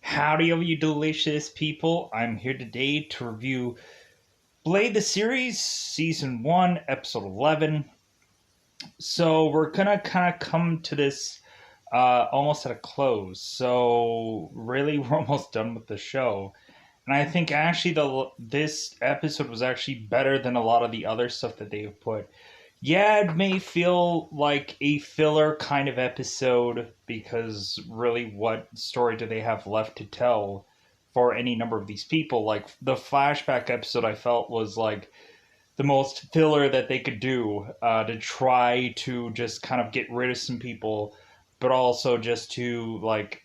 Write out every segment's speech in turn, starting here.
Howdy, all you delicious people. I'm here today to review Blade the Series, Season 1, Episode 11. So, we're gonna kind of come to this almost at a close. So, really, we're almost done with the show. And I think actually this episode was actually better than a lot of the other stuff that they have put. Yeah, it may feel like a filler kind of episode because really, what story do they have left to tell for any number of these people? Like, the flashback episode, I felt was like the most filler that they could do to try to just kind of get rid of some people, but also just to like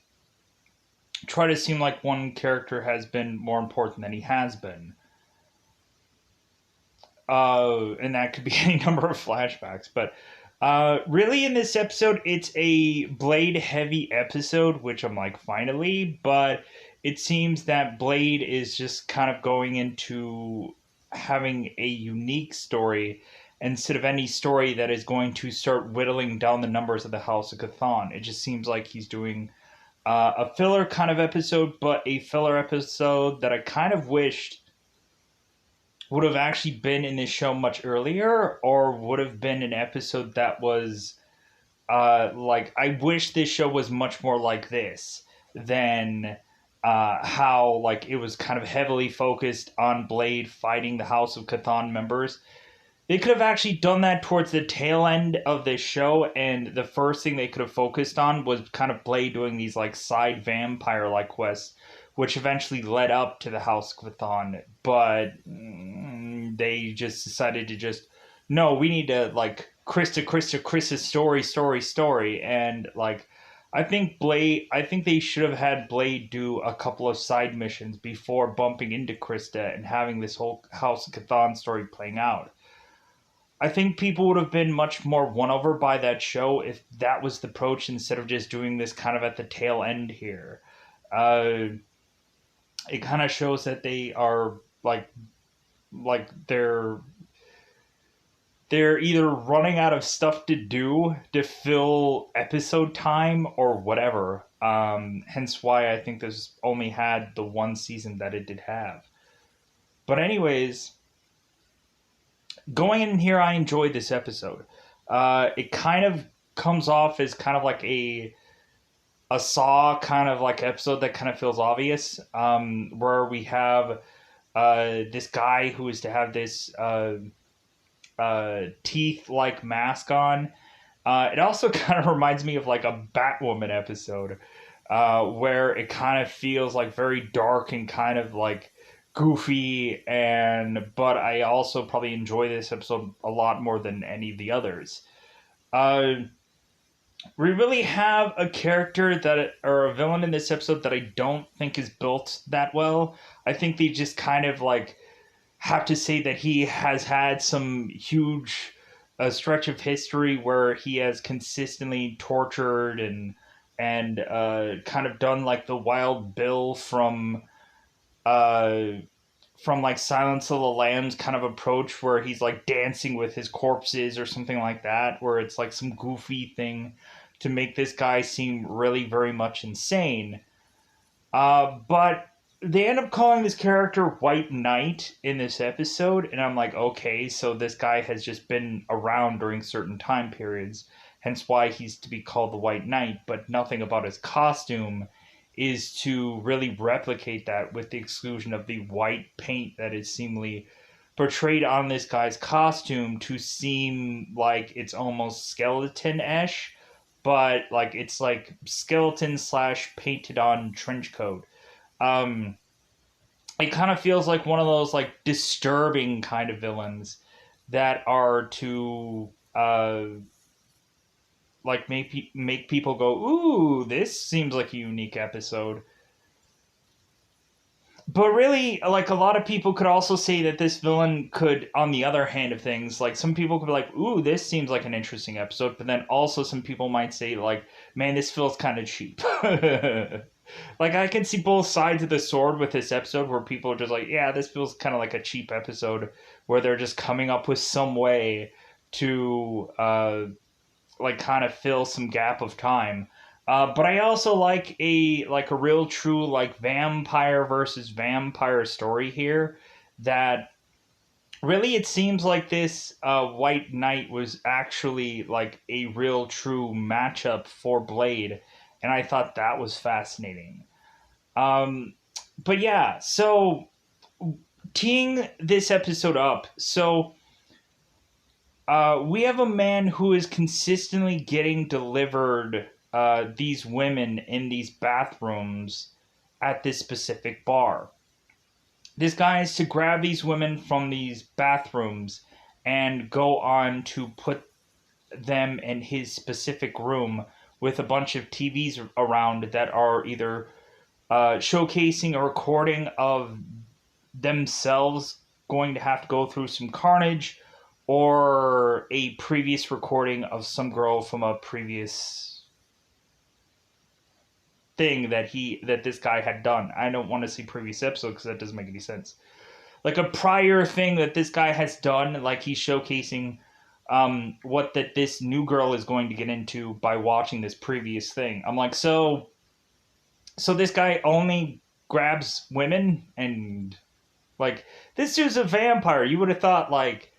try to seem like one character has been more important than he has been. And that could be any number of flashbacks. But really, in this episode, it's a Blade heavy episode, which I'm like, finally. But it seems that Blade is just kind of going into having a unique story instead of any story that is going to start whittling down the numbers of the House of Chthon. It just seems like he's doing a filler kind of episode, but a filler episode that I kind of wished would have actually been in this show much earlier, or would have been an episode that was like, I wish this show was much more like this than how like it was kind of heavily focused on Blade fighting the House of Chthon members. They could have actually done that towards the tail end of this show, and the first thing they could have focused on was kind of Blade doing these like side vampire like quests, which eventually led up to the House of Chthon. But they just decided to just, no, we need to like Krista's story, and like I think they should have had Blade do a couple of side missions before bumping into Krista and having this whole House of Chthon story playing out. I think people would have been much more won over by that show if that was the approach instead of just doing this kind of at the tail end here. Uh, it kind of shows that they are like they're either running out of stuff to do to fill episode time or whatever. Hence why I think this only had the one season that it did have. But anyways, going in here, I enjoyed this episode. It kind of comes off as kind of like a Saw kind of like episode that kind of feels obvious, where we have this guy who is to have this teeth like mask on. It also kind of reminds me of like a Batwoman episode, where it kind of feels like very dark and kind of like goofy, and but I also probably enjoy this episode a lot more than any of the others. Uh, we really have a character that or a villain in this episode that I don't think is built that well. I think they just kind of like have to say that he has had some huge stretch of history where he has consistently tortured and kind of done like the Wild Bill uh, from like Silence of the Lambs kind of approach where he's like dancing with his corpses or something like that, where it's like some goofy thing to make this guy seem really very much insane. But they end up calling this character White Knight in this episode, and I'm like, okay, so this guy has just been around during certain time periods, hence why he's to be called the White Knight, but nothing about his costume is to really replicate that, with the exclusion of the white paint that is seemingly portrayed on this guy's costume to seem like it's almost skeleton-ish, but like it's like skeleton slash painted on trench coat. um it kind of feels like one of those like disturbing kind of villains that are to like make people go, ooh, this seems like a unique episode. But really, like, a lot of people could also say that this villain could, on the other hand of things, like, some people could be like, ooh, this seems like an interesting episode, but then also some people might say, like, man, this feels kind of cheap. Like, I can see both sides of the sword with this episode, where people are just like, yeah, this feels kind of like a cheap episode, where they're just coming up with some way to, like, kind of fill some gap of time. But I also like a real true like vampire versus vampire story here. That really it seems like this White Knight was actually like a real true matchup for Blade, and I thought that was fascinating. Um, but yeah, so teeing this episode up, so we have a man who is consistently getting delivered these women in these bathrooms at this specific bar. This guy is to grab these women from these bathrooms and go on to put them in his specific room with a bunch of TVs around that are either showcasing a recording of themselves going to have to go through some carnage or a previous recording of some girl from a previous thing that this guy had done. I don't want to see previous episode because that doesn't make any sense. Like a prior thing that this guy has done, like he's showcasing what that this new girl is going to get into by watching this previous thing. I'm like, so this guy only grabs women and like this dude's a vampire. You would have thought like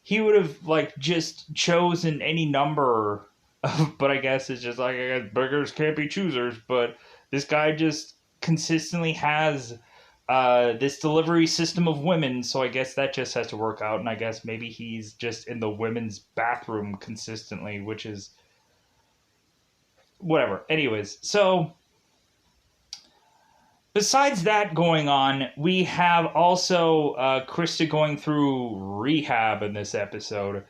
he would have like just chosen any number of, but I guess it's just like I guess beggars can't be choosers. But this guy just consistently has this delivery system of women, so I guess that just has to work out. And I guess maybe he's just in the women's bathroom consistently, which is whatever. Anyways, so besides that going on, we have also Krista going through rehab in this episode,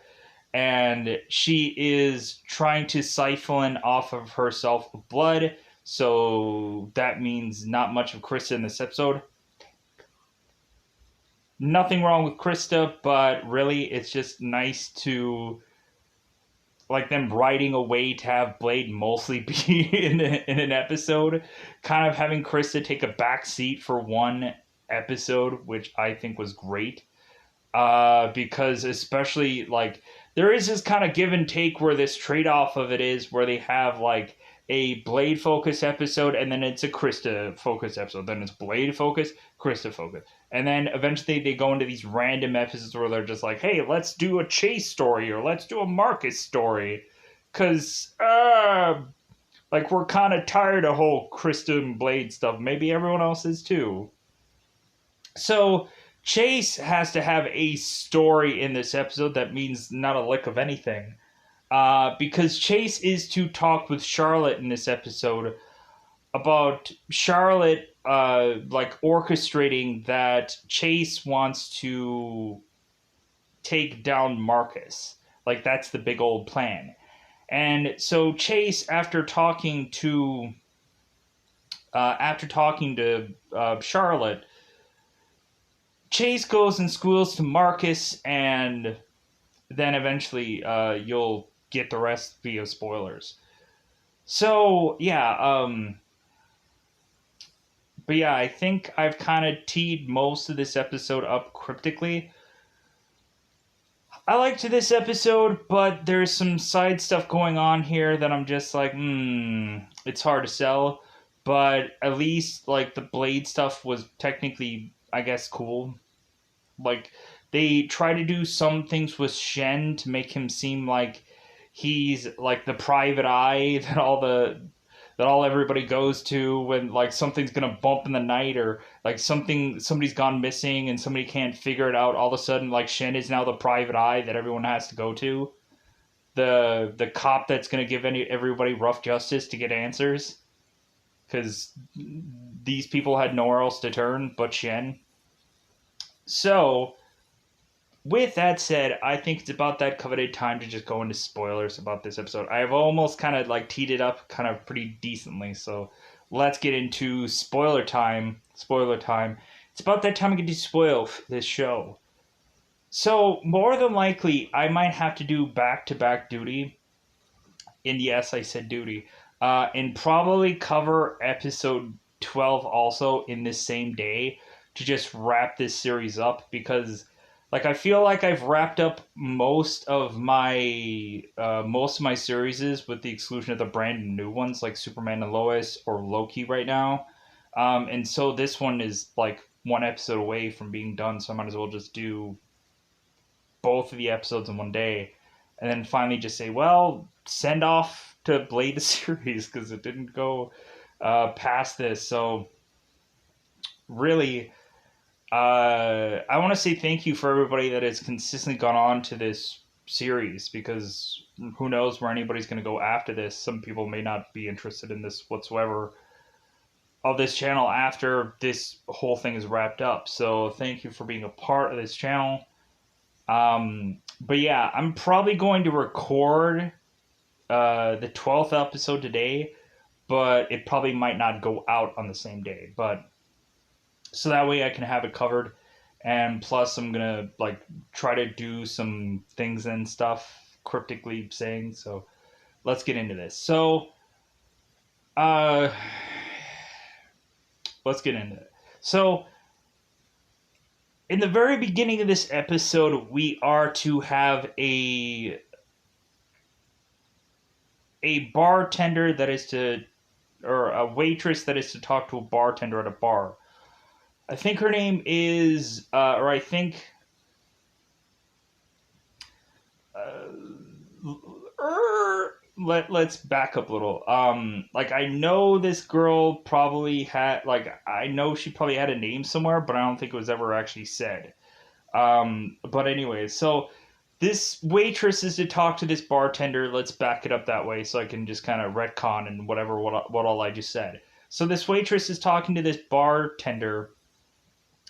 and she is trying to siphon off of herself blood. So that means not much of Krista in this episode. Nothing wrong with Krista, but really it's just nice to like them writing a way to have Blade mostly be in an episode, kind of having Krista take a back seat for one episode, which I think was great. Because especially like there is this kind of give and take where this trade off of it is where they have like a Blade focus episode and then it's a Krista focus episode. Then it's Blade focus, Krista focus. And then eventually they go into these random episodes where they're just like, hey, let's do a Chase story or let's do a Marcus story. Because, like, we're kind of tired of whole Krista and Blade stuff. Maybe everyone else is too. So Chase has to have a story in this episode that means not a lick of anything. Because Chase is to talk with Charlotte in this episode about Charlotte like orchestrating that Chase wants to take down Marcus. Like that's the big old plan. And so Chase, after talking to Charlotte, Chase goes and squeals to Marcus, and then eventually you'll get the rest via spoilers. So yeah, but yeah, I think I've kind of teed most of this episode up cryptically. I liked this episode, but there's some side stuff going on here that I'm just like, it's hard to sell. But at least like the Blade stuff was technically, I guess, cool. Like they try to do some things with Shen to make him seem like he's like the private eye that all everybody goes to when like something's gonna bump in the night or like somebody's gone missing and somebody can't figure it out. All of a sudden, like Shen is now the private eye that everyone has to go to. The cop that's gonna give everybody rough justice to get answers because these people had nowhere else to turn but Shen. So with that said, I think it's about that coveted time to just go into spoilers about this episode. I've almost kind of like teed it up kind of pretty decently, so let's get into spoiler time. Spoiler time. It's about that time I get to spoil this show. So, more than likely, I might have to do back-to-back duty. And yes, I said duty. And probably cover episode 12 also in this same day to just wrap this series up because Like I feel like I've wrapped up most of my series, with the exclusion of the brand new ones like Superman and Lois or Loki right now. And so this one is like one episode away from being done, so I might as well just do both of the episodes in one day, and then finally just say, well, send off to Blade the series because it didn't go past this. So really, I want to say thank you for everybody that has consistently gone on to this series, because who knows where anybody's going to go after this. Some people may not be interested in this whatsoever of this channel after this whole thing is wrapped up. So thank you for being a part of this channel. But yeah, I'm probably going to record the 12th episode today, but it probably might not go out on the same day. But so that way I can have it covered. And plus, I'm gonna like try to do some things and stuff cryptically saying. So let's get into this. So, uh, let's get into it. So, in the very beginning of this episode, we are to have a bartender that is to, or a waitress that is to talk to a bartender at a bar. I think her name is, or I think, let's back up a little. Like I know this girl probably had, like I know she probably had a name somewhere, but I don't think it was ever actually said. But anyway, so this waitress is to talk to this bartender. Let's back it up that way so I can just kind of retcon and whatever what all I just said. So this waitress is talking to this bartender,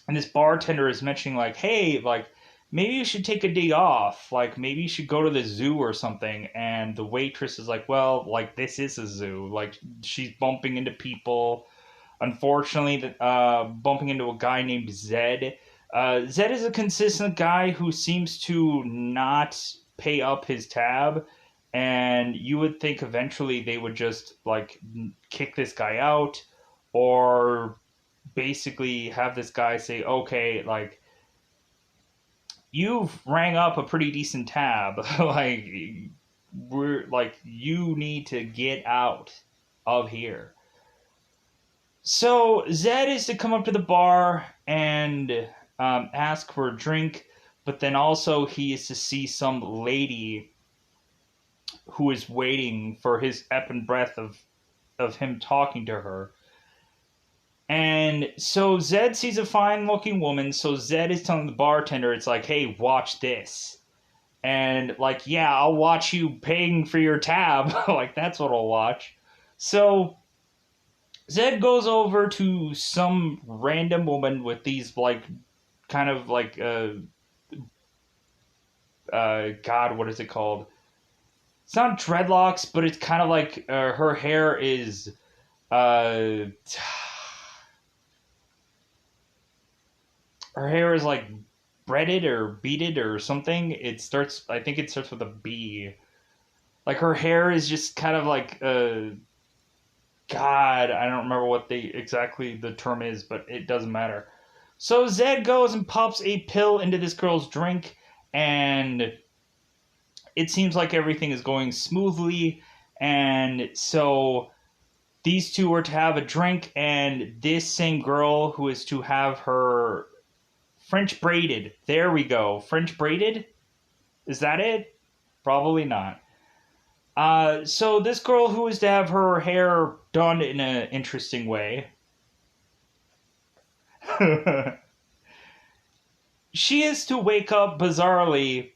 and this bartender is mentioning like, hey, like maybe you should take a day off. Like maybe you should go to the zoo or something. And the waitress is like, well, like this is a zoo. Like she's bumping into people. Unfortunately, bumping into a guy named Zed. Zed is a consistent guy who seems to not pay up his tab, and you would think eventually they would just like kick this guy out, or basically have this guy say, okay, like you've rang up a pretty decent tab, like we're like you need to get out of here. So Zed is to come up to the bar and ask for a drink, but then also he is to see some lady who is waiting for his ep and breath of him talking to her. And so Zed sees a fine looking woman, so Zed is telling the bartender, it's like, hey, watch this. And like, yeah, I'll watch you paying for your tab. Like, that's what I'll watch. So Zed goes over to some random woman with these like kind of like God, what is it called? It's not dreadlocks, but it's kind of like her hair is uh her hair is like breaded or beaded or something. I think it starts with a B. Like her hair is just kind of like God, I don't remember what exactly the term is, but it doesn't matter. So Zed goes and pops a pill into this girl's drink, and it seems like everything is going smoothly. And so these two are to have a drink, and this same girl who is to have her French braided. There we go. French braided? Is that it? Probably not. So this girl who is to have her hair done in an interesting way, she is to wake up bizarrely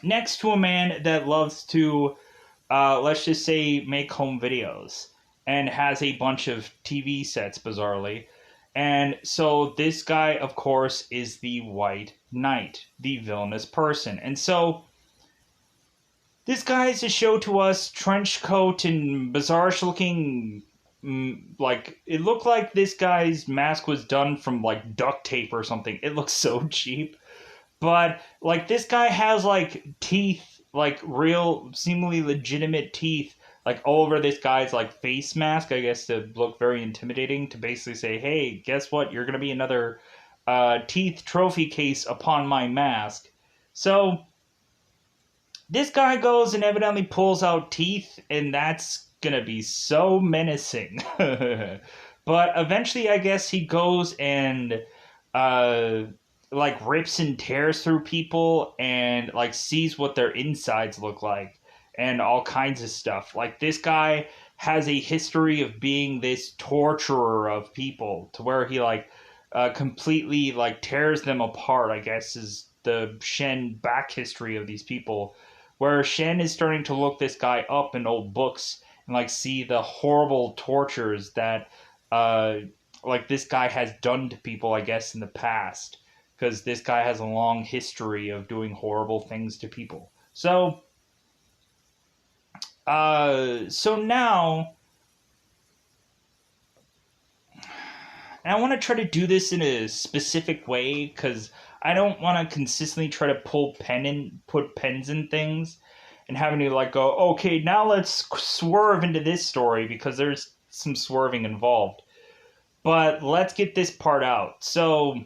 next to a man that loves to, let's just say, make home videos and has a bunch of TV sets bizarrely. And so this guy, of course, is the White Knight, the villainous person. And so this guy is to show to us trench coat and bizarre looking, like, it looked like this guy's mask was done from, like, duct tape or something. It looks so cheap. But, like, this guy has, like, teeth, like, real, seemingly legitimate teeth, like, all over this guy's, like, face mask, I guess, to look very intimidating, to basically say, hey, guess what? You're going to be another teeth trophy case upon my mask. So this guy goes and evidently pulls out teeth, and that's gonna be so menacing. But eventually, I guess he goes and uh, like rips and tears through people and like sees what their insides look like and all kinds of stuff. Like this guy has a history of being this torturer of people to where he like completely like tears them apart. I guess is the Shen back history of these people, where Shen is starting to look this guy up in old books and like see the horrible tortures that uh like this guy has done to people, I guess, in the past, because this guy has a long history of doing horrible things to people. So now I want to try to do this in a specific way because I don't want to consistently try to put pens in things and having to like go, okay, now let's swerve into this story because there's some swerving involved. But let's get this part out. So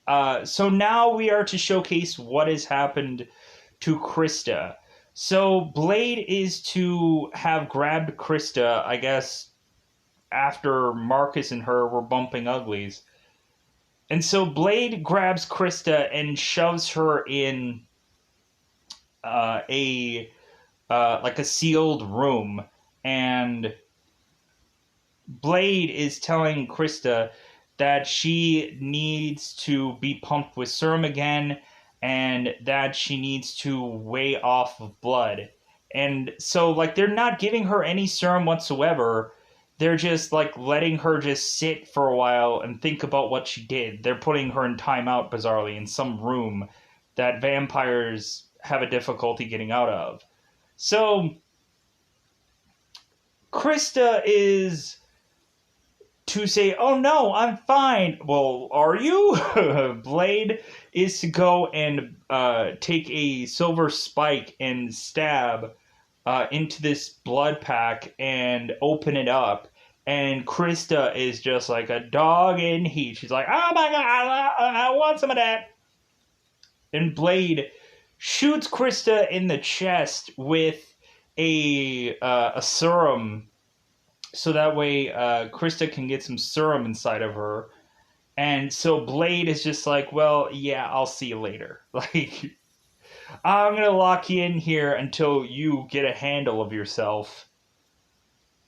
now we are to showcase what has happened to Krista. So Blade is to have grabbed Krista, I guess, after Marcus and her were bumping uglies. And so Blade grabs Krista and shoves her in a like a sealed room, and Blade is telling Krista that she needs to be pumped with serum again and that she needs to weigh off of blood. And so, like, they're not giving her any serum whatsoever. They're just, like, letting her just sit for a while and think about what she did. They're putting her in timeout, bizarrely, in some room that vampires have a difficulty getting out of. So, Krista is to say, oh no, I'm fine. Well, are you? Blade is to go and take a silver spike and stab into this blood pack and open it up. And Krista is just like a dog in heat. She's like, oh my god, I want some of that. And Blade shoots Krista in the chest with a serum so that way Krista can get some serum inside of her. And so Blade is just like, well, yeah, I'll see you later. Like, I'm going to lock you in here until you get a handle of yourself.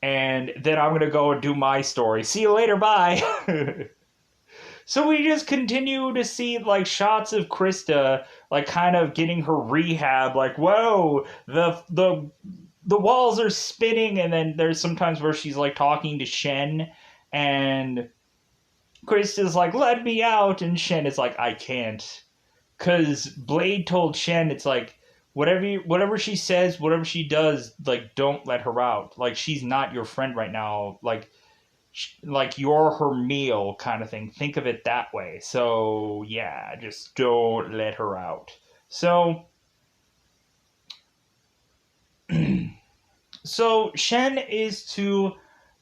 And then I'm going to go and do my story. See you later, bye. So we just continue to see, like, shots of Krista, like, kind of getting her rehab. Like, whoa, the walls are spinning, and then there's sometimes where she's like talking to Shen, and Chris is like, let me out, and Shen is like, I can't. Because Blade told Shen, it's like, whatever she says, whatever she does, like, don't let her out. Like, she's not your friend right now. Like you're her meal kind of thing. Think of it that way. So, yeah, just don't let her out. So, so Shen is to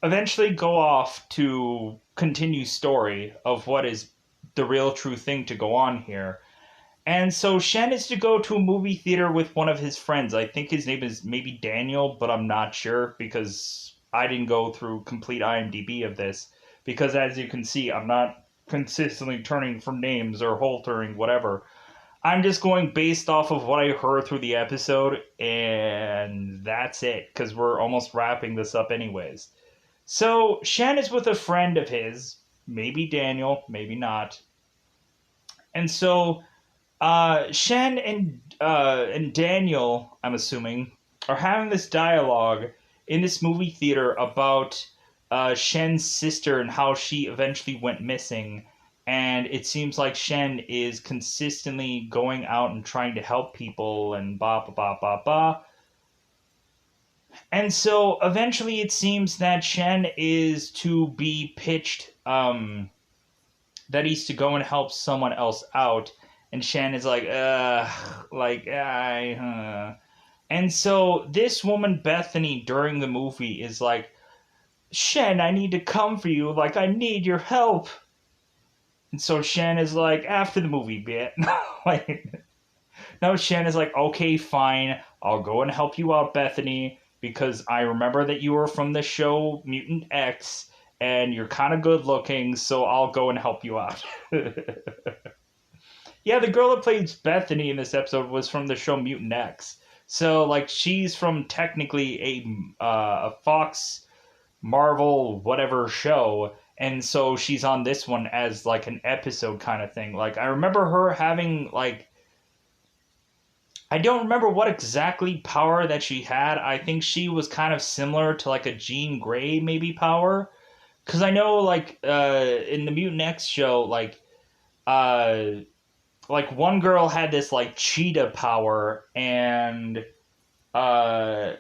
eventually go off to continue story of what is the real true thing to go on here. And so Shen is to go to a movie theater with one of his friends. I think his name is maybe Daniel, but I'm not sure because I didn't go through complete IMDb of this. Because as you can see, I'm not consistently turning from names or altering whatever. I'm just going based off of what I heard through the episode, and that's it, because we're almost wrapping this up anyways. So, Shen is with a friend of his, maybe Daniel, maybe not. And so, Shen and Daniel, I'm assuming, are having this dialogue in this movie theater about Shen's sister and how she eventually went missing. And it seems like Shen is consistently going out and trying to help people and ba ba ba ba ba. And so eventually it seems that Shen is to be pitched that he's to go and help someone else out. And Shen is like, And so this woman, Bethany, during the movie is like, Shen, I need to come for you. Like, I need your help. And so Shen is like, after the movie bit, like, no, Shen is like, okay, fine, I'll go and help you out, Bethany, because I remember that you were from the show Mutant X, and you're kind of good looking, so I'll go and help you out. Yeah, the girl that plays Bethany in this episode was from the show Mutant X. So, like, she's from technically a Fox Marvel whatever show, and so she's on this one as like an episode kind of thing. Like, I remember her having like I don't remember what exactly power that she had. I think she was kind of similar to like a Jean Grey maybe power, because I know like in the Mutant X show uh like one girl had this like cheetah power, and uh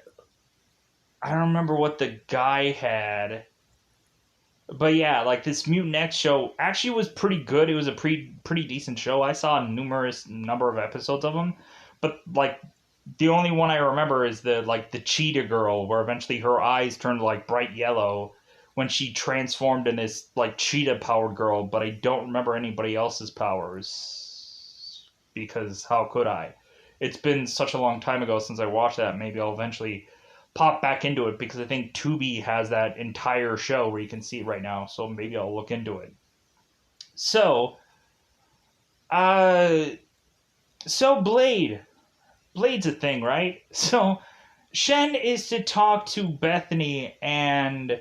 I don't remember what the guy had. But yeah, like this Mutant X show actually was pretty good. It was a pretty decent show. I saw a numerous number of episodes of them, but like the only one I remember is the cheetah girl, where eventually her eyes turned like bright yellow when she transformed in this like cheetah powered girl. But I don't remember anybody else's powers, because how could I? It's been such a long time ago since I watched that. Maybe I'll eventually pop back into it, because I think Tubi has that entire show where you can see it right now. So maybe I'll look into it. So, uh, so Blade's a thing, right? So Shen is to talk to Bethany and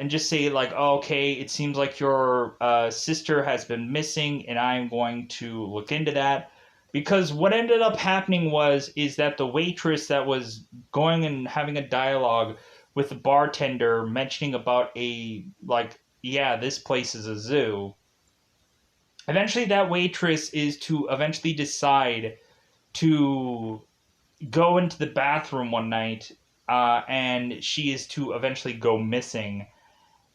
just say like, oh, okay, it seems like your sister has been missing, and I'm going to look into that. Because what ended up happening is that the waitress that was going and having a dialogue with the bartender, mentioning about a like, yeah, this place is a zoo. Eventually, that waitress is to eventually decide to go into the bathroom one night, and she is to eventually go missing.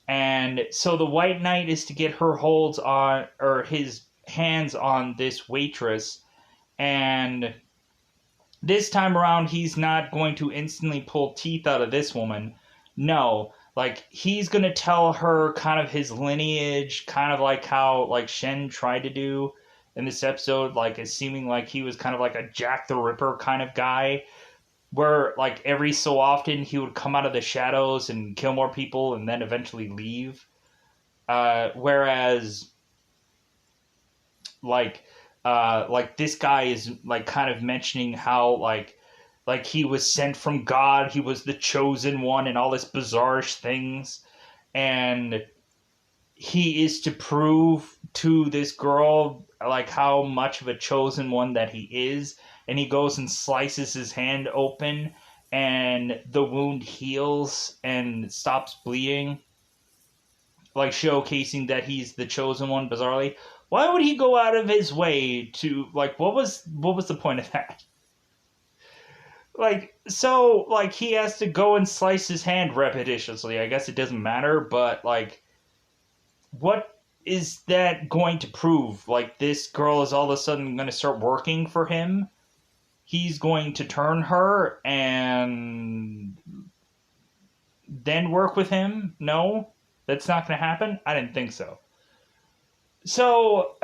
And so the White Knight is to get her holds on, or his hands on this waitress, and this time around he's not going to instantly pull teeth out of this woman. No, like he's going to tell her kind of his lineage, kind of like how like Shen tried to do in this episode, like it's seeming like he was kind of like a Jack the Ripper kind of guy, where like every so often he would come out of the shadows and kill more people and then eventually leave. Whereas like like this guy is like kind of mentioning how like he was sent from God, he was the chosen one, and all this bizarre things, and he is to prove to this girl like how much of a chosen one that he is, and he goes and slices his hand open, and the wound heals and stops bleeding, like showcasing that he's the chosen one bizarrely. Why would he go out of his way to like what was the point of that? Like so like he has to go and slice his hand repetitiously. I guess it doesn't matter, but like what is that going to prove? Like this girl is all of a sudden going to start working for him. He's going to turn her and then work with him? No, that's not going to happen. I didn't think so. So,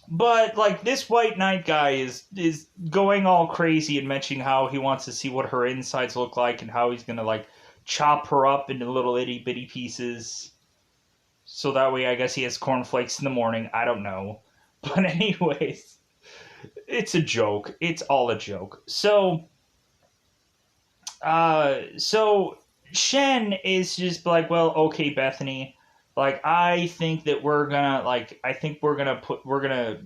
but like this White Knight guy is going all crazy and mentioning how he wants to see what her insides look like and how he's gonna like chop her up into little itty bitty pieces. So that way, I guess he has cornflakes in the morning. I don't know, but anyways, it's a joke. It's all a joke. So Shen is just like, well, okay, Bethany, like I think that we're gonna like I think we're gonna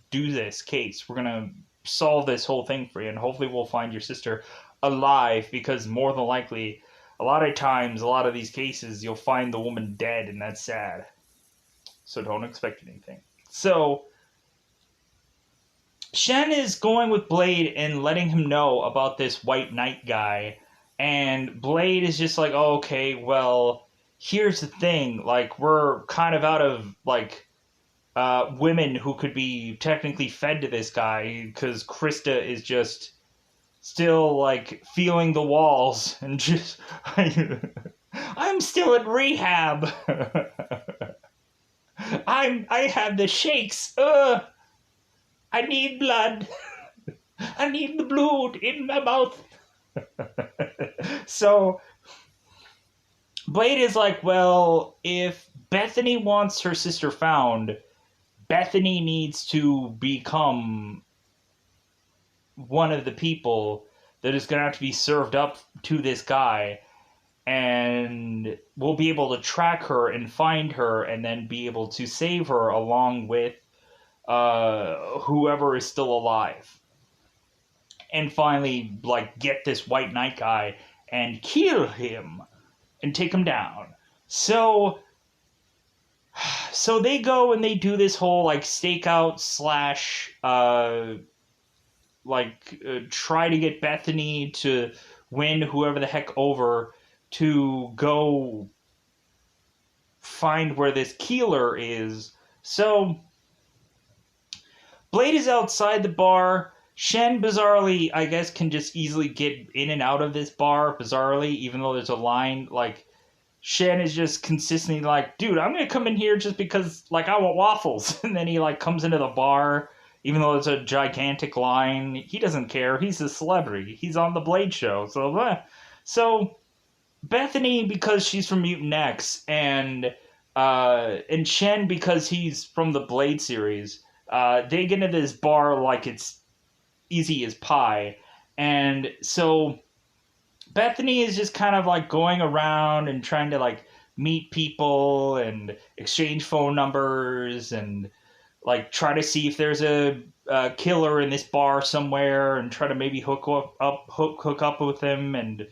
do this case. We're gonna solve this whole thing for you, and hopefully we'll find your sister alive, because more than likely, a lot of times, a lot of these cases, you'll find the woman dead, and that's sad. So don't expect anything. So Shen is going with Blade and letting him know about this White Knight guy. And Blade is just like, oh, okay, well, here's the thing. Like, we're kind of out of, like, women who could be technically fed to this guy, because Krista is just still, like, feeling the walls and just. I'm still in rehab. I have the shakes. I need blood. I need the blood in my mouth. So Blade is like, well, if Bethany wants her sister found, Bethany needs to become one of the people that is going to have to be served up to this guy, and we'll be able to track her and find her and then be able to save her along with whoever is still alive. And finally, like, get this White Knight guy and kill him and take him down. So they go and they do this whole like stakeout slash try to get Bethany to win whoever the heck over to go find where this Keeler is. So Blade is outside the bar. Shen, bizarrely, I guess, can just easily get in and out of this bar, bizarrely, even though there's a line. Like, Shen is just consistently like, dude, I'm going to come in here just because, like, I want waffles. And then he, like, comes into the bar, even though it's a gigantic line. He doesn't care. He's a celebrity. He's on the Blade show. So Bethany, because she's from Mutant X, and Shen, because he's from the Blade series, they get into this bar like it's easy as pie. And so Bethany is just kind of like going around and trying to like meet people and exchange phone numbers and like try to see if there's a killer in this bar somewhere and try to maybe hook up with him and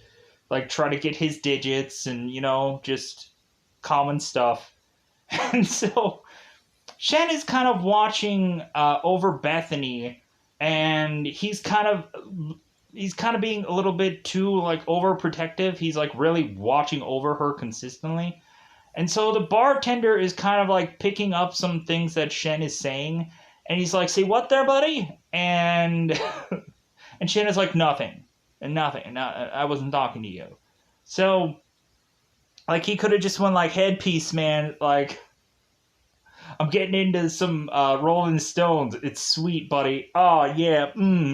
like try to get his digits and, you know, just common stuff. And so Shen is kind of watching over Bethany, and he's kind of being a little bit too like overprotective. He's like really watching over her consistently. And so the bartender is kind of like picking up some things that Shen is saying, and he's like, "Say what there, buddy?" And and Shen is like, "Nothing. And nothing. No, I wasn't talking to you." So like he could have just went like, "Headpiece, man, like I'm getting into some Rolling Stones. It's sweet, buddy. Oh, yeah.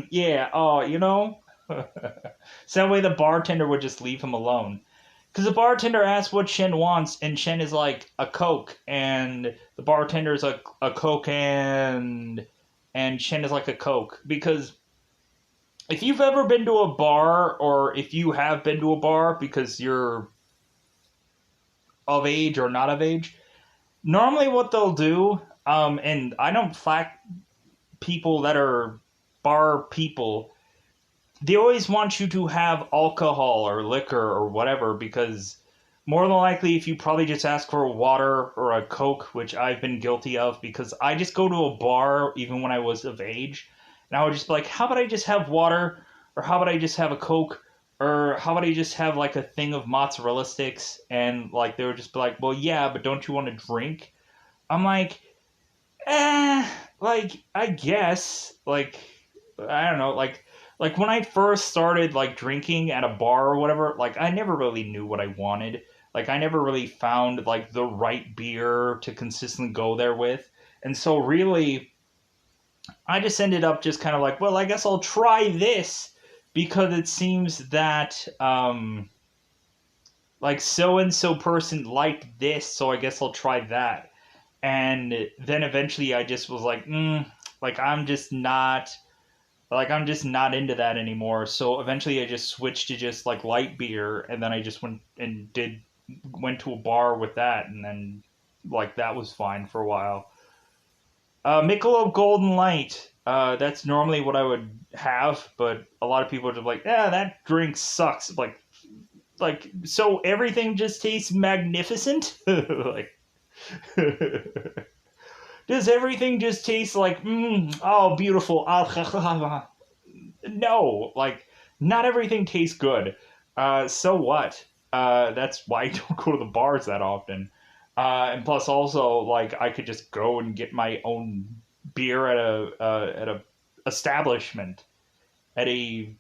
Yeah. Oh, you know?" So that way the bartender would just leave him alone. Because the bartender asks what Shen wants, and Shen is like, a Coke. And the bartender is like, a Coke, and Shen is like, a Coke. Because if you've ever been to a bar, or if you have been to a bar because you're of age or not of age, normally what they'll do, and I don't flack people that are bar people, they always want you to have alcohol or liquor or whatever, because more than likely if you probably just ask for a water or a Coke, which I've been guilty of, because I just go to a bar even when I was of age, and I would just be like, how about I just have water, or how about I just have a Coke, or how about I just have like a thing of mozzarella sticks, and like they would just be like, well, yeah, but don't you want to drink? I'm like, like, I guess, like, I don't know, like when I first started like drinking at a bar or whatever, like I never really knew what I wanted. Like I never really found like the right beer to consistently go there with. And so really I just ended up just kind of like, well, I guess I'll try this because it seems that like so and so person liked this, so I guess I'll try that. And then eventually I just was like, like I'm just not into that anymore. So eventually I just switched to just like light beer, and then I just went to a bar with that, and then like that was fine for a while. Michelob Golden Light. That's normally what I would have, but a lot of people are just like, "Yeah, that drink sucks." Like so everything just tastes magnificent. Like does everything just taste like oh beautiful? No, like not everything tastes good. So what? That's why I don't go to the bars that often. And plus, also, like I could just go and get my own beer at a establishment, at a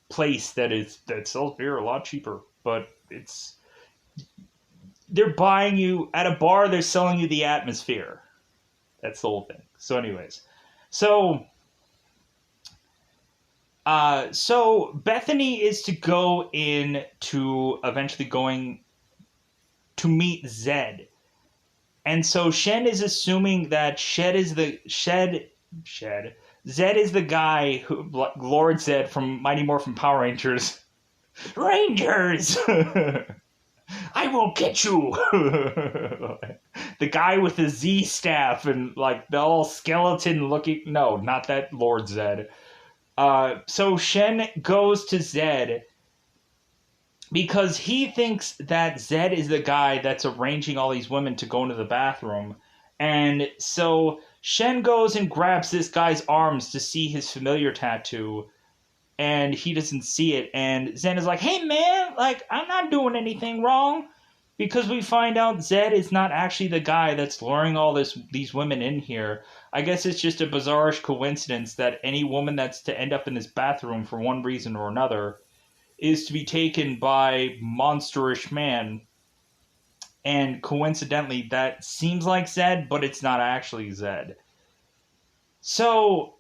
place that sells beer a lot cheaper. But they're buying you at a bar, they're selling you the atmosphere. That's the whole thing. So anyways, so so Bethany is to go in to eventually going to meet Zed. And so Shen is assuming that Zed is the guy who Lord Zed from Mighty Morphin Power Rangers. Rangers! I will get you! The guy with the Z staff and like the all skeleton looking. No, not that Lord Zed. So Shen goes to Zed because he thinks that Zed is the guy that's arranging all these women to go into the bathroom. And so Shen goes and grabs this guy's arms to see his familiar tattoo, and he doesn't see it. And Zed is like, hey man, like, I'm not doing anything wrong. Because we find out Zed is not actually the guy that's luring all these women in here. I guess it's just a bizarre coincidence that any woman that's to end up in this bathroom for one reason or another is to be taken by monsterish man. And coincidentally, that seems like Zed, but it's not actually Zed. So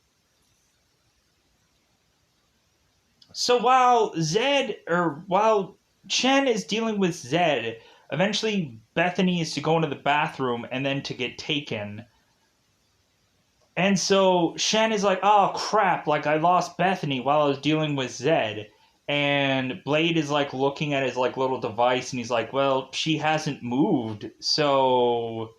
while Chen is dealing with Zed, eventually Bethany is to go into the bathroom and then to get taken. And so Shen is like, oh crap, like I lost Bethany while I was dealing with Zed. And Blade is like looking at his like little device and he's like, well, she hasn't moved, so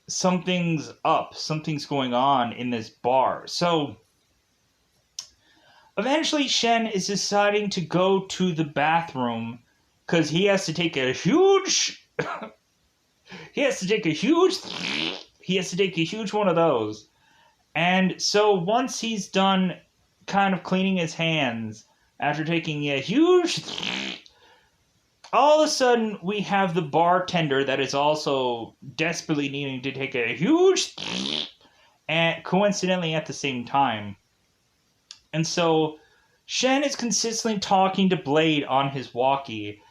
something's up, something's going on in this bar. So eventually Shen is deciding to go to the bathroom because he has to take a huge one of those. And so once he's done kind of cleaning his hands after taking a huge all of a sudden we have the bartender that is also desperately needing to take a huge and coincidentally at the same time. And so Shen is consistently talking to Blade on his walkie.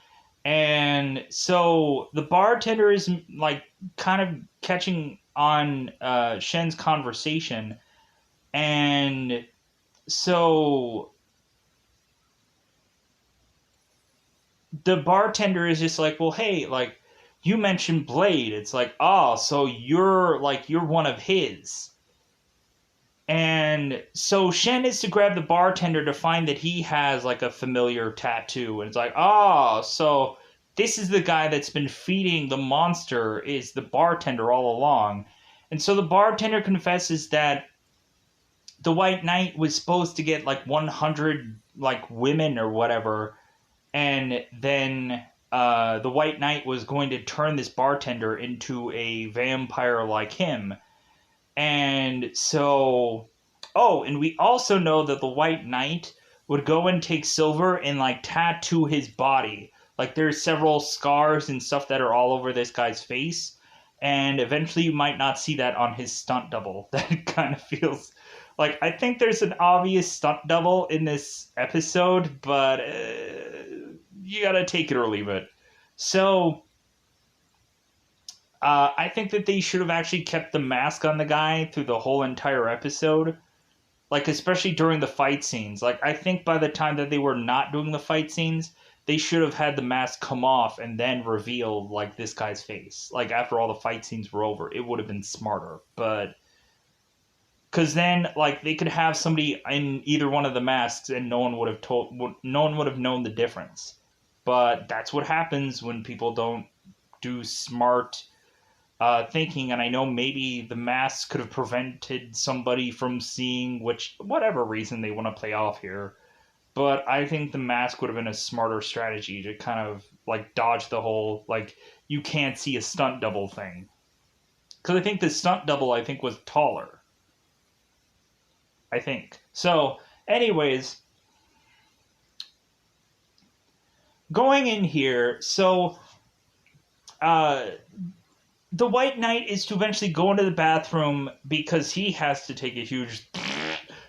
And so the bartender is like kind of catching on Shen's conversation. And so the bartender is just like, well, hey, like, you mentioned Blade. It's like, oh, so you're one of his. And so Shen is to grab the bartender to find that he has like a familiar tattoo. And it's like, oh, so this is the guy that's been feeding the monster is the bartender all along. And so the bartender confesses that the White Knight was supposed to get like 100 like women or whatever, and then the White Knight was going to turn this bartender into a vampire like him. And so, oh, and we also know that the White Knight would go and take Silver and like tattoo his body. Like there's several scars and stuff that are all over this guy's face. And eventually you might not see that on his stunt double. That kind of feels like, I think there's an obvious stunt double in this episode, but you gotta take it or leave it. So I think that they should have actually kept the mask on the guy through the whole entire episode. Like, especially during the fight scenes. Like, I think by the time that they were not doing the fight scenes, they should have had the mask come off and then reveal, like, this guy's face. Like, after all the fight scenes were over. It would have been smarter. But because then, like, they could have somebody in either one of the masks and no one would have known the difference. But that's what happens when people don't do smart thinking. And I know maybe the masks could have prevented somebody from seeing whatever reason they want to play off here. But I think the mask would have been a smarter strategy to kind of, like, dodge the whole, like, you can't see a stunt double thing. Because I think the stunt double, was taller. I think. So, anyways, going in here, so the White Knight is to eventually go into the bathroom because he has to take a huge...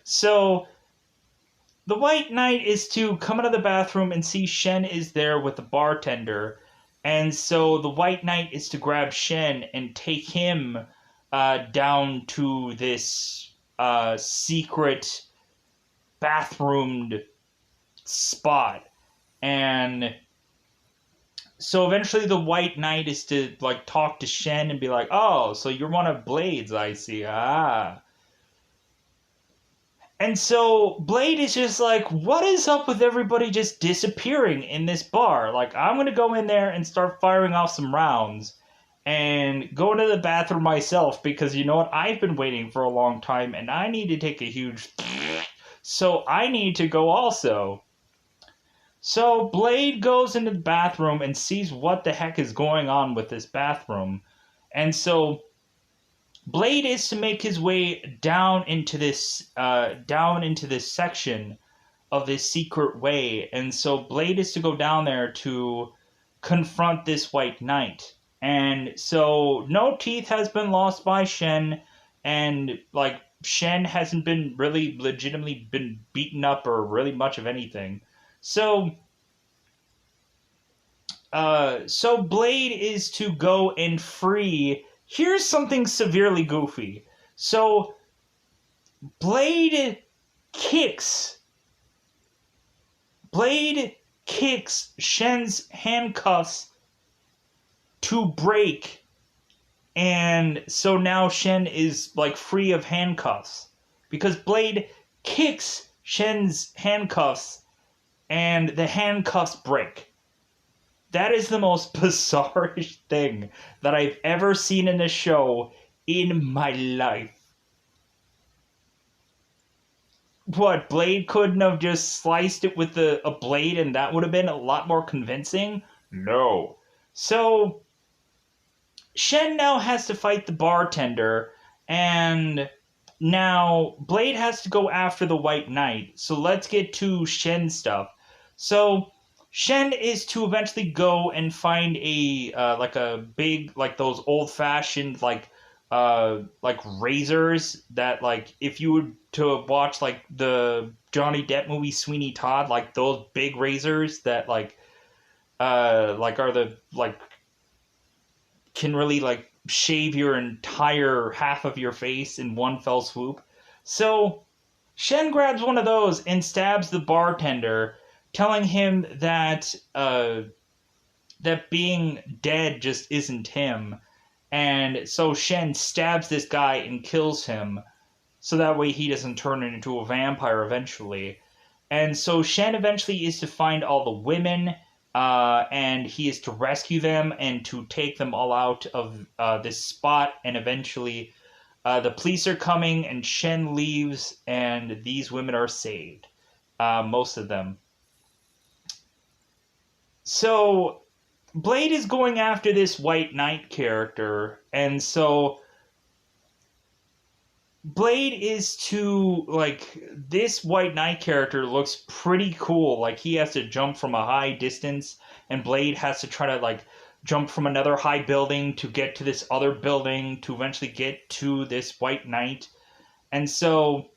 So the White Knight is to come out of the bathroom and see Shen is there with the bartender. And so the White Knight is to grab Shen and take him down to this secret bathroomed spot. And so eventually the White Knight is to like talk to Shen and be like, "Oh, so you're one of Blade's, I see. Ah." And so Blade is just like, what is up with everybody just disappearing in this bar? Like, I'm going to go in there and start firing off some rounds and go into the bathroom myself because you know what? I've been waiting for a long time and I need to take a huge. So I need to go also. So Blade goes into the bathroom and sees what the heck is going on with this bathroom. And so Blade is to make his way down into this section of this secret way, and so Blade is to go down there to confront this White Knight. And so no teeth has been lost by Shen, and like Shen hasn't been really legitimately been beaten up or really much of anything. So so Blade is to go and free. Here's something severely goofy. So Blade kicks Shen's handcuffs to break, and so now Shen is like free of handcuffs because Blade kicks Shen's handcuffs and the handcuffs break. That is the most bizarre thing that I've ever seen in a show in my life. What, Blade couldn't have just sliced it with a blade and that would have been a lot more convincing? No. So, Shen now has to fight the bartender, and now Blade has to go after the White Knight. So let's get to Shen stuff. So, Shen is to eventually go and find like a big, like those old fashioned like razors that like if you were to watch like the Johnny Depp movie Sweeney Todd, like those big razors that like are the like can really like shave your entire half of your face in one fell swoop. So Shen grabs one of those and stabs the bartender, telling him that that being dead just isn't him. And so Shen stabs this guy and kills him, so that way he doesn't turn into a vampire eventually. And so Shen eventually is to find all the women, and he is to rescue them and to take them all out of this spot. And eventually, the police are coming, and Shen leaves, and these women are saved, most of them. So Blade is going after this White Knight character, and so Blade is to, like, this White Knight character looks pretty cool. Like, he has to jump from a high distance, and Blade has to try to, like, jump from another high building to get to this other building to eventually get to this White Knight. And so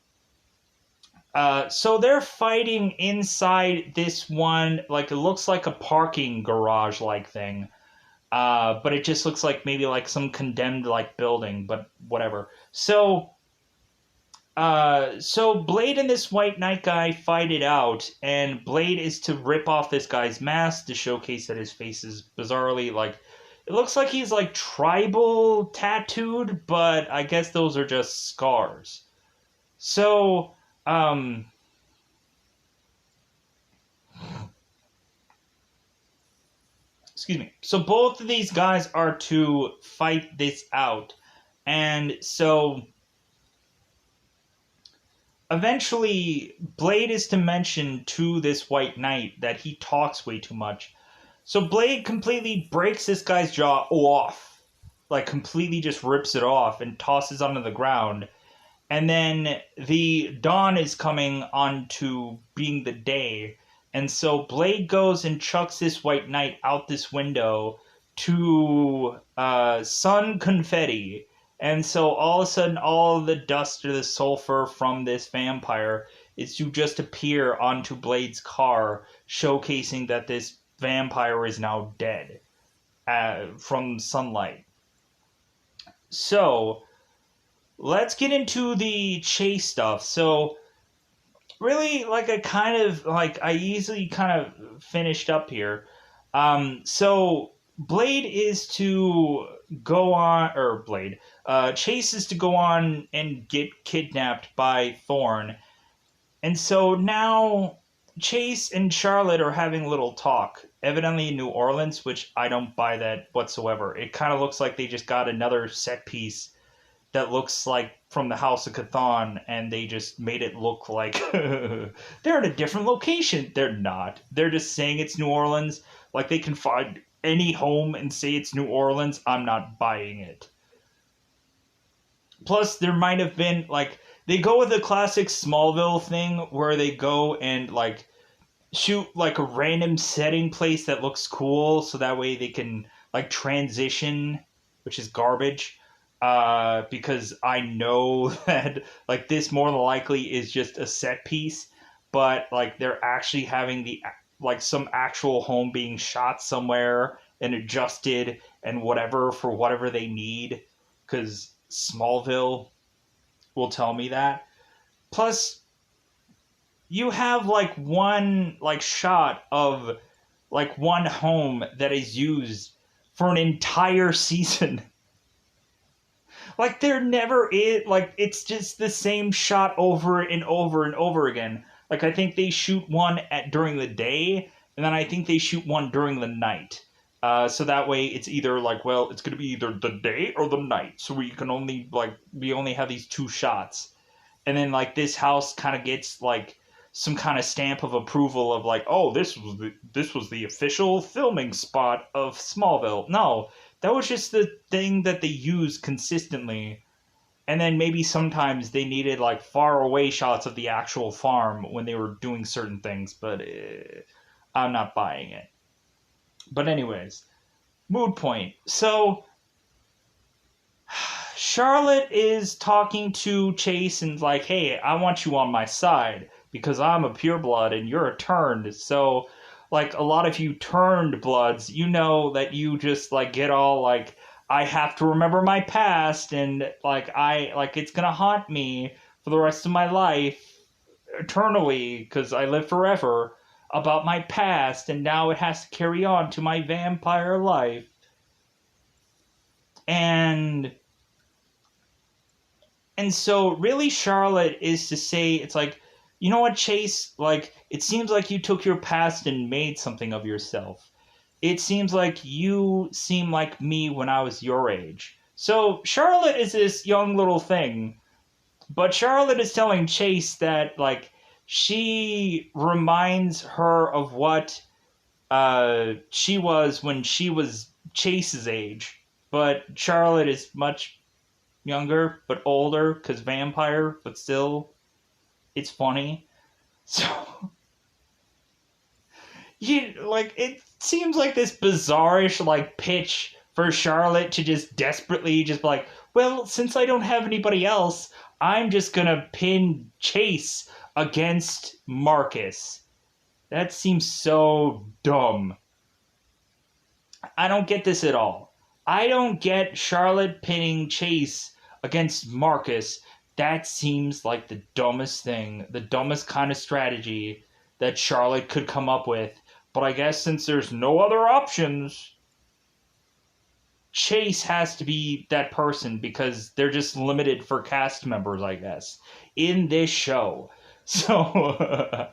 so they're fighting inside this one, like, it looks like a parking garage-like thing. But it just looks like maybe, like, some condemned, like, building, but whatever. So Blade and this White Knight guy fight it out, and Blade is to rip off this guy's mask to showcase that his face is bizarrely, like, it looks like he's, like, tribal tattooed, but I guess those are just scars. So, excuse me. So both of these guys are to fight this out, and so eventually, Blade is to mention to this White Knight that he talks way too much. So Blade completely breaks this guy's jaw off. Like, completely just rips it off and tosses onto the ground. And then the dawn is coming on to being the day. And so Blade goes and chucks this White Knight out this window to sun confetti. And so all of a sudden, all the dust or the sulfur from this vampire is to just appear onto Blade's car, showcasing that this vampire is now dead from sunlight. So, let's get into the Chase stuff. So, really, like, I easily kind of finished up here. So, Blade is to go on, or Blade, Chase is to go on and get kidnapped by Thorn. And so now Chase and Charlotte are having a little talk, evidently in New Orleans, which I don't buy that whatsoever. It kind of looks like they just got another set piece that looks like from the House of Chthon, and they just made it look like they're in a different location. They're not. They're just saying it's New Orleans. Like they can find any home and say it's New Orleans. I'm not buying it. Plus, there might have been, like, they go with the classic Smallville thing where they go and, like, shoot, like, a random setting place that looks cool so that way they can, like, transition, which is garbage. Because I know that, like, this more than likely is just a set piece, but, like, they're actually having some actual home being shot somewhere and adjusted and whatever for whatever they need, because Smallville will tell me that. Plus, you have, like, one, like, shot of, like, one home that is used for an entire season. Like, there never is, like, it's just the same shot over and over and over again. Like, I think they shoot one during the day, and then I think they shoot one during the night. So that way it's either, like, well, it's going to be either the day or the night. So we only have these two shots. And then, like, this house kind of gets, like, some kind of stamp of approval of, like, oh, this was the official filming spot of Smallville. No, that was just the thing that they used consistently. And then maybe sometimes they needed, like, far away shots of the actual farm when they were doing certain things. But I'm not buying it. But anyways, mood point. So, Charlotte is talking to Chase and like, hey, I want you on my side because I'm a pureblood and you're a turned. So, like, a lot of you turned bloods, you know that you just, like, get all, like, I have to remember my past and, like, it's gonna haunt me for the rest of my life eternally because I live forever about my past and now it has to carry on to my vampire life. And so really Charlotte is to say, it's like, you know what, Chase, like, it seems like you took your past and made something of yourself. It seems like you seem like me when I was your age. So Charlotte is this young little thing, but Charlotte is telling Chase that, like, she reminds her of what she was when she was Chase's age. But Charlotte is much younger, but older, because vampire, but still, it's funny. So, it seems like this bizarrish, like, pitch for Charlotte to just desperately just be like, well, since I don't have anybody else, I'm just gonna pin Chase against Marcus. That seems so dumb. I don't get this at all. I don't get Charlotte pinning Chase against Marcus. That seems like the dumbest thing, the dumbest kind of strategy that Charlotte could come up with. But I guess since there's no other options, Chase has to be that person because they're just limited for cast members, I guess, in this show. So,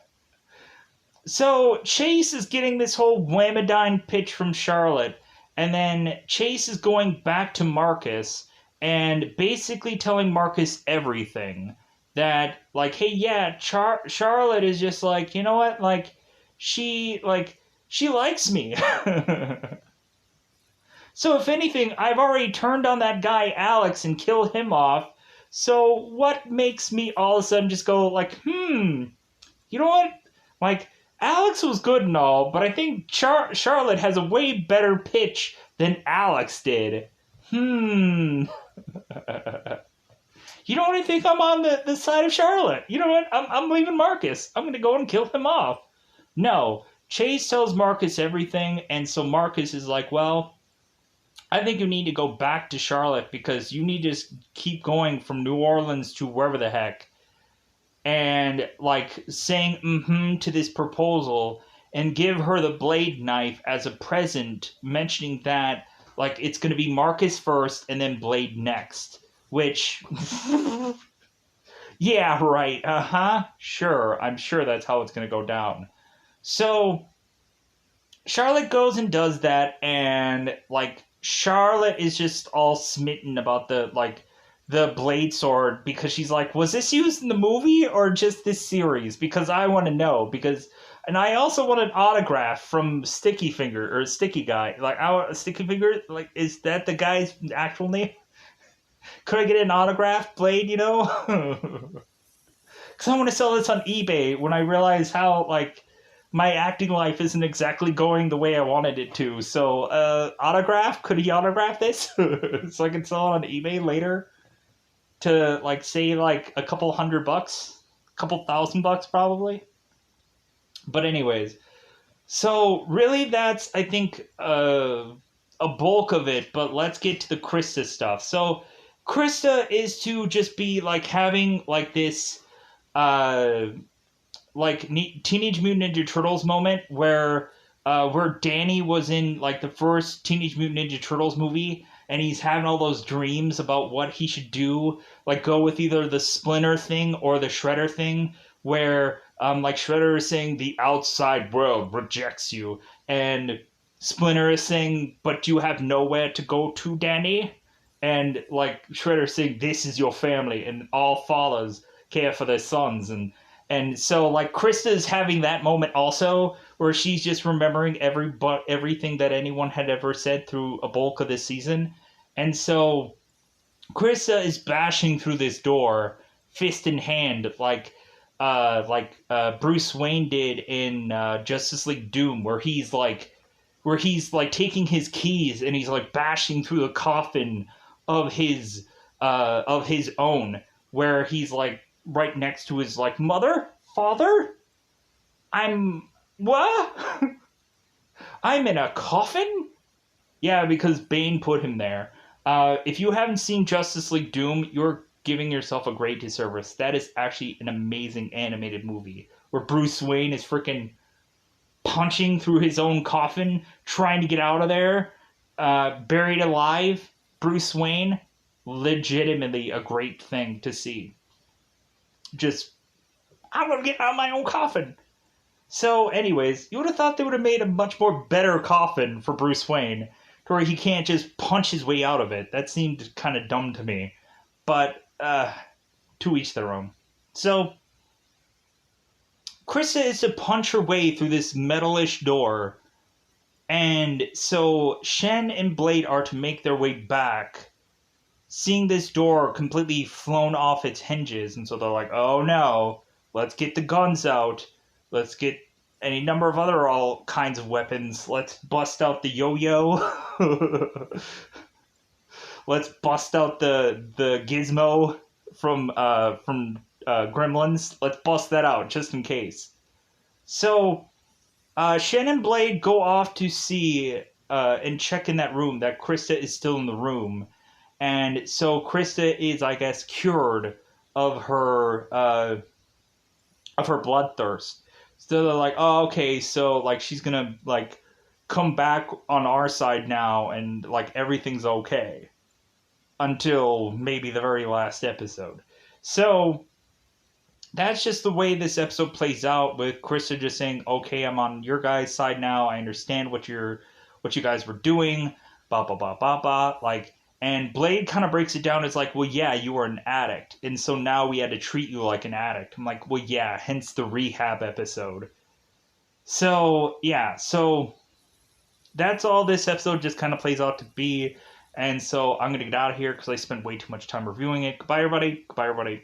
so Chase is getting this whole whammadine pitch from Charlotte, and then Chase is going back to Marcus and basically telling Marcus everything. That, like, hey, yeah, Charlotte is just like, you know what, like, she likes me. So if anything, I've already turned on that guy Alex and killed him off. So what makes me all of a sudden just go like, you know what? Like, Alex was good and all, but I think Charlotte has a way better pitch than Alex did. You know what? I think I'm on the side of Charlotte. You know what? I'm leaving Marcus. I'm going to go and kill him off. No. Chase tells Marcus everything, and so Marcus is like, well, I think you need to go back to Charlotte because you need to keep going from New Orleans to wherever the heck. And, like, saying to this proposal and give her the blade knife as a present, mentioning that, like, it's going to be Marcus first and then Blade next. Which, yeah, right, sure, I'm sure that's how it's going to go down. So, Charlotte goes and does that, and, like, Charlotte is just all smitten about the blade sword because she's like, was this used in the movie or just this series? Because I want to know. And I also want an autograph from Sticky Finger or Sticky Guy. Like, Sticky Finger, like, is that the guy's actual name? Could I get an autograph, Blade? You know, because I want to sell this on eBay when I realize how like my acting life isn't exactly going the way I wanted it to. So, autograph? Could he autograph this so I can sell it on eBay later? To like say like a couple $100, a couple $1,000 probably. But anyways, so really that's I think a bulk of it. But let's get to the Krista stuff. So Krista is to just be like having like this like Teenage Mutant Ninja Turtles moment where Danny was in like the first Teenage Mutant Ninja Turtles movie, and he's having all those dreams about what he should do, like go with either the Splinter thing or the Shredder thing, where like Shredder is saying the outside world rejects you, and Splinter is saying, but you have nowhere to go to, Danny, and like Shredder saying, this is your family, and all fathers care for their sons, and so, like, Krista's having that moment also, where she's just remembering everything that anyone had ever said through a bulk of this season. And so, Krista is bashing through this door, fist in hand, like Bruce Wayne did in Justice League Doom, where he's taking his keys and he's like bashing through the coffin of his own, where he's like right next to his like mother, father. What? I'm in a coffin? Yeah, because Bane put him there. If you haven't seen Justice League Doom, you're giving yourself a great disservice. That is actually an amazing animated movie where Bruce Wayne is freaking punching through his own coffin, trying to get out of there, buried alive. Bruce Wayne, legitimately a great thing to see. Just, I'm gonna get out of my own coffin. So, anyways, you would have thought they would have made a much more better coffin for Bruce Wayne, to where he can't just punch his way out of it. That seemed kind of dumb to me. But, to each their own. So, Krista is to punch her way through this metalish door, and so Shen and Blade are to make their way back, seeing this door completely flown off its hinges, and so they're like, oh no, let's get the guns out, let's get any number of other all kinds of weapons, let's bust out the yo-yo, let's bust out the gizmo from Gremlins, let's bust that out just in case. So Shen and Blade go off to see and check in that room that Krista is still in the room. And so Krista is, I guess, cured of her bloodthirst. So they're like, oh, okay, so like she's gonna like come back on our side now, and like everything's okay until maybe the very last episode. So that's just the way this episode plays out, with Krista just saying, okay, I'm on your guys' side now. I understand what you guys were doing. Blah blah blah blah blah. Like. And Blade kind of breaks it down as like, well, yeah, you were an addict, and so now we had to treat you like an addict. I'm like, well, yeah, hence the rehab episode. So, yeah, so that's all this episode just kind of plays out to be. And so I'm going to get out of here because I spent way too much time reviewing it. Goodbye, everybody. Goodbye, everybody.